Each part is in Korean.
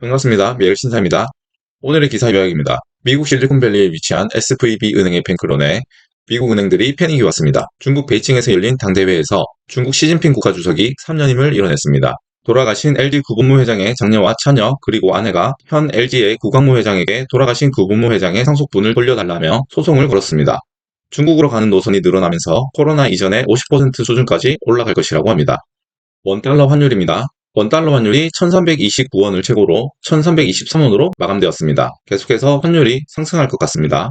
반갑습니다. 메일신사입니다. 오늘의 기사 요약입니다. 미국 실리콘밸리에 위치한 SVB 은행의 뱅크론에 미국 은행들이 패닉이 왔습니다. 중국 베이징에서 열린 당대회에서 중국 시진핑 국가주석이 3년임을 이뤄냈습니다. 돌아가신 LG 구본무 회장의 장녀와 처녀 그리고 아내가 현 LG의 구광무 회장에게 돌아가신 구본무 회장의 상속분을 돌려달라며 소송을 걸었습니다. 중국으로 가는 노선이 늘어나면서 코로나 이전의 50% 수준까지 올라갈 것이라고 합니다. 원달러 환율입니다. 원달러 환율이 1329원을 최고로 1323원으로 마감되었습니다. 계속해서 환율이 상승할 것 같습니다.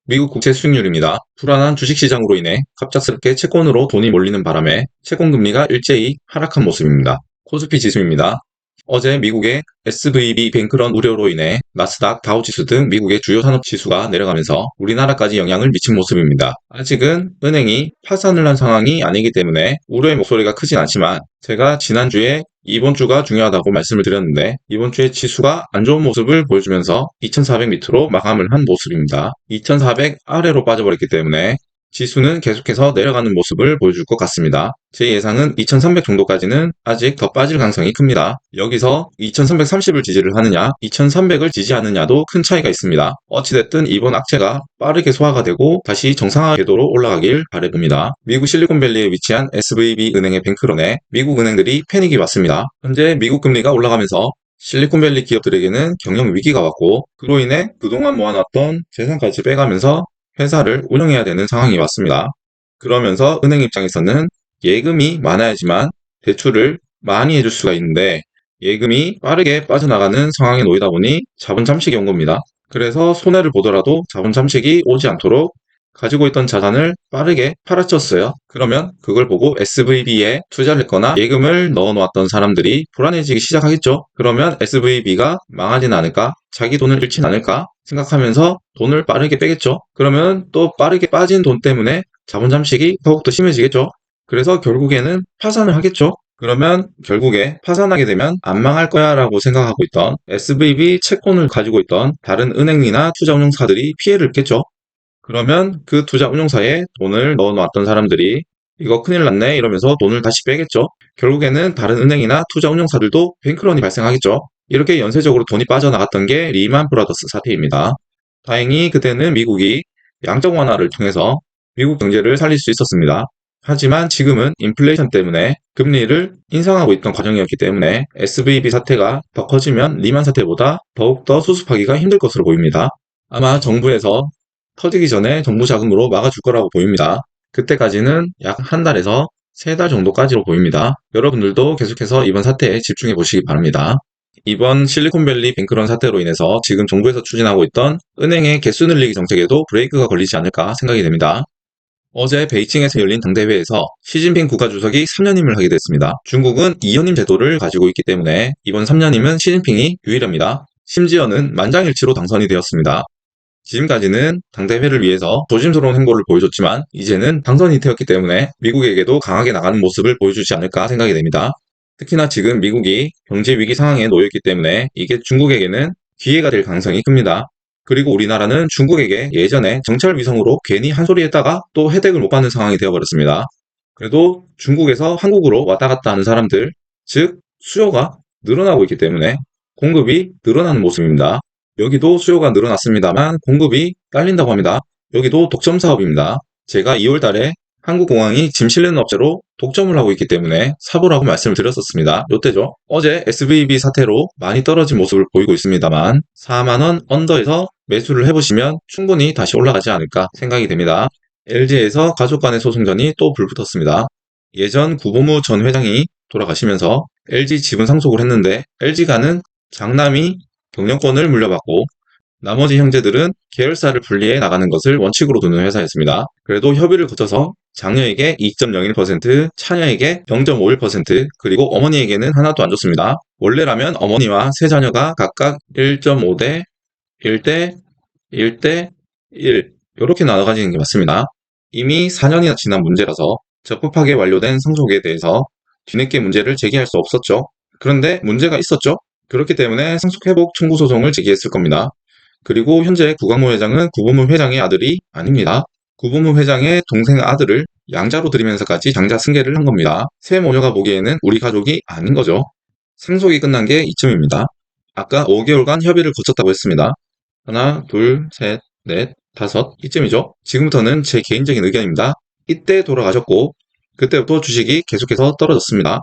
미국 국채 수익률입니다. 불안한 주식시장으로 인해 갑작스럽게 채권으로 돈이 몰리는 바람에 채권금리가 일제히 하락한 모습입니다. 코스피 지수입니다. 어제 미국의 SVB 뱅크런 우려로 인해 나스닥, 다우지수 등 미국의 주요 산업 지수가 내려가면서 우리나라까지 영향을 미친 모습입니다. 아직은 은행이 파산을 한 상황이 아니기 때문에 우려의 목소리가 크진 않지만 제가 지난주에 이번 주가 중요하다고 말씀을 드렸는데 이번 주에 지수가 안 좋은 모습을 보여주면서 2400 밑으로 마감을 한 모습입니다. 2400 아래로 빠져버렸기 때문에 지수는 계속해서 내려가는 모습을 보여줄 것 같습니다. 제 예상은 2300 정도까지는 아직 더 빠질 가능성이 큽니다. 여기서 2330을 지지를 하느냐 2300을 지지하느냐도 큰 차이가 있습니다. 어찌됐든 이번 악재가 빠르게 소화가 되고 다시 정상화 궤도로 올라가길 바라봅니다. 미국 실리콘밸리에 위치한 SVB 은행의 뱅크런에 미국 은행들이 패닉이 왔습니다. 현재 미국 금리가 올라가면서 실리콘밸리 기업들에게는 경영 위기가 왔고 그로 인해 그동안 모아놨던 재산까지 빼가면서 회사를 운영해야 되는 상황이 왔습니다. 그러면서 은행 입장에서는 예금이 많아야지만 대출을 많이 해줄 수가 있는데 예금이 빠르게 빠져나가는 상황에 놓이다 보니 자본 잠식이 온 겁니다. 그래서 손해를 보더라도 자본 잠식이 오지 않도록 가지고 있던 자산을 빠르게 팔아쳤어요. 그러면 그걸 보고 SVB에 투자를 했거나 예금을 넣어놓았던 사람들이 불안해지기 시작하겠죠. 그러면 SVB가 망하진 않을까? 자기 돈을 잃진 않을까? 생각하면서 돈을 빠르게 빼겠죠. 그러면 또 빠르게 빠진 돈 때문에 자본 잠식이 더욱더 심해지겠죠. 그래서 결국에는 파산을 하겠죠. 그러면 결국에 파산하게 되면 안 망할 거야 라고 생각하고 있던 SVB 채권을 가지고 있던 다른 은행이나 투자운용사들이 피해를 입겠죠. 그러면 그 투자 운용사에 돈을 넣어놨던 사람들이 이거 큰일 났네 이러면서 돈을 다시 빼겠죠. 결국에는 다른 은행이나 투자 운용사들도 뱅크런이 발생하겠죠. 이렇게 연쇄적으로 돈이 빠져나갔던 게 리만 브라더스 사태입니다. 다행히 그때는 미국이 양적 완화를 통해서 미국 경제를 살릴 수 있었습니다. 하지만 지금은 인플레이션 때문에 금리를 인상하고 있던 과정이었기 때문에 SVB 사태가 더 커지면 리만 사태보다 더욱더 수습하기가 힘들 것으로 보입니다. 아마 정부에서 터지기 전에 정부 자금으로 막아줄 거라고 보입니다. 그때까지는 약 한 달에서 3달 정도까지로 보입니다. 여러분들도 계속해서 이번 사태에 집중해 보시기 바랍니다. 이번 실리콘밸리 뱅크런 사태로 인해서 지금 정부에서 추진하고 있던 은행의 개수 늘리기 정책에도 브레이크가 걸리지 않을까 생각이 됩니다. 어제 베이징에서 열린 당대회에서 시진핑 국가주석이 3년임을 하게 됐습니다. 중국은 2연임 제도를 가지고 있기 때문에 이번 3년임은 시진핑이 유일합니다. 심지어는 만장일치로 당선이 되었습니다. 지금까지는 당대회를 위해서 조심스러운 행보를 보여줬지만 이제는 당선이 되었기 때문에 미국에게도 강하게 나가는 모습을 보여주지 않을까 생각이 됩니다. 특히나 지금 미국이 경제 위기 상황에 놓여있기 때문에 이게 중국에게는 기회가 될 가능성이 큽니다. 그리고 우리나라는 중국에게 예전에 정찰 위성으로 괜히 한 소리 했다가 또 혜택을 못 받는 상황이 되어버렸습니다. 그래도 중국에서 한국으로 왔다 갔다 하는 사람들, 즉 수요가 늘어나고 있기 때문에 공급이 늘어나는 모습입니다. 여기도 수요가 늘어났습니다만 공급이 딸린다고 합니다. 여기도 독점 사업입니다. 제가 2월 달에 한국공항이 짐 실는 업체로 독점을 하고 있기 때문에 사보라고 말씀을 드렸었습니다. 요때죠. 어제 SVB 사태로 많이 떨어진 모습을 보이고 있습니다만 4만원 언더에서 매수를 해보시면 충분히 다시 올라가지 않을까 생각이 됩니다. LG에서 가족 간의 소송전이 또 불붙었습니다. 예전 구본무 전 회장이 돌아가시면서 LG 지분 상속을 했는데 LG가는 장남이 경영권을 물려받고 나머지 형제들은 계열사를 분리해 나가는 것을 원칙으로 두는 회사였습니다. 그래도 협의를 거쳐서 장녀에게 2.01%, 차녀에게 0.51%, 그리고 어머니에게는 하나도 안 줬습니다. 원래라면 어머니와 세 자녀가 각각 1.5대 1대 1대 1 이렇게 나눠 가지는 게 맞습니다. 이미 4년이나 지난 문제라서 적법하게 완료된 상속에 대해서 뒤늦게 문제를 제기할 수 없었죠. 그런데 문제가 있었죠. 그렇기 때문에 상속회복 청구 소송을 제기했을 겁니다. 그리고 현재 구광모 회장은 구본무 회장의 아들이 아닙니다. 구본무 회장의 동생 아들을 양자로 들이면서까지 장자 승계를 한 겁니다. 새 모녀가 보기에는 우리 가족이 아닌 거죠. 상속이 끝난 게 이쯤입니다. 아까 5개월간 협의를 거쳤다고 했습니다. 하나, 둘, 셋, 넷, 다섯 이쯤이죠. 지금부터는 제 개인적인 의견입니다. 이때 돌아가셨고 그때부터 주식이 계속해서 떨어졌습니다.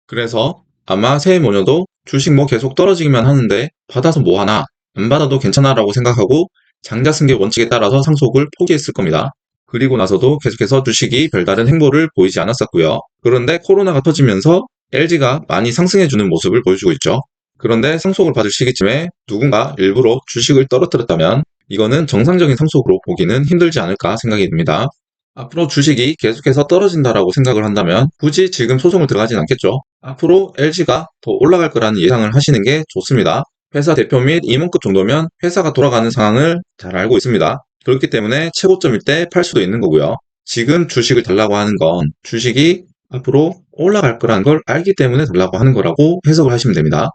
그래서 아마 새해 모녀도 주식 뭐 계속 떨어지기만 하는데 받아서 뭐 하나, 안 받아도 괜찮아 라고 생각하고 장자 승계 원칙에 따라서 상속을 포기했을 겁니다. 그리고 나서도 계속해서 주식이 별다른 행보를 보이지 않았었고요. 그런데 코로나가 터지면서 LG가 많이 상승해주는 모습을 보여주고 있죠. 그런데 상속을 받을 시기쯤에 누군가 일부러 주식을 떨어뜨렸다면 이거는 정상적인 상속으로 보기는 힘들지 않을까 생각이 듭니다. 앞으로 주식이 계속해서 떨어진다라고 생각을 한다면 굳이 지금 소송을 들어가진 않겠죠. 앞으로 LG가 더 올라갈 거라는 예상을 하시는 게 좋습니다. 회사 대표 및 임원급 정도면 회사가 돌아가는 상황을 잘 알고 있습니다. 그렇기 때문에 최고점일 때 팔 수도 있는 거고요. 지금 주식을 달라고 하는 건 주식이 앞으로 올라갈 거라는 걸 알기 때문에 달라고 하는 거라고 해석을 하시면 됩니다.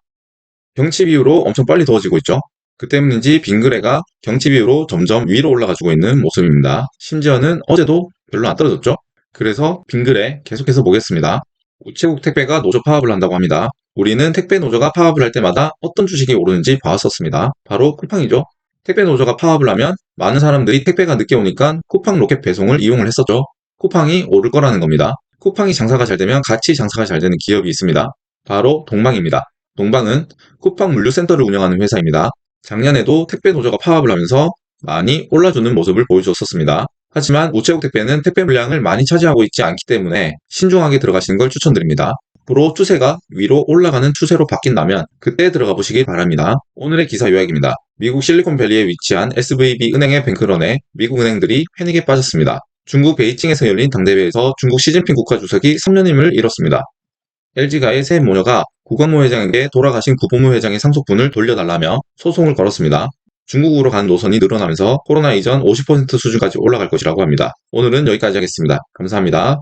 경칩 이후로 엄청 빨리 더워지고 있죠. 그 때문인지 빙그레가 경칩 이후로 점점 위로 올라가지고 있는 모습입니다. 심지어는 어제도 별로 안 떨어졌죠. 그래서 빙그레 계속해서 보겠습니다. 우체국 택배가 노조 파업을 한다고 합니다. 우리는 택배 노조가 파업을 할 때마다 어떤 주식이 오르는지 봐왔었습니다. 바로 쿠팡이죠. 택배 노조가 파업을 하면 많은 사람들이 택배가 늦게 오니까 쿠팡 로켓 배송을 이용을 했었죠. 쿠팡이 오를 거라는 겁니다. 쿠팡이 장사가 잘 되면 같이 장사가 잘 되는 기업이 있습니다. 바로 동방입니다. 동방은 쿠팡 물류센터를 운영하는 회사입니다. 작년에도 택배 노조가 파업을 하면서 많이 올라주는 모습을 보여주었습니다. 하지만 우체국 택배는 택배 물량을 많이 차지하고 있지 않기 때문에 신중하게 들어가시는 걸 추천드립니다. 앞으로 추세가 위로 올라가는 추세로 바뀐다면 그때 들어가 보시기 바랍니다. 오늘의 기사 요약입니다. 미국 실리콘밸리에 위치한 SVB 은행의 뱅크런에 미국 은행들이 패닉에 빠졌습니다. 중국 베이징에서 열린 당대회에서 중국 시진핑 국가주석이 3년임을 잃었습니다. LG가의 새 모녀가 구광모 회장에게 돌아가신 구본모 회장의 상속분을 돌려달라며 소송을 걸었습니다. 중국으로 가는 노선이 늘어나면서 코로나 이전 50% 수준까지 올라갈 것이라고 합니다. 오늘은 여기까지 하겠습니다. 감사합니다.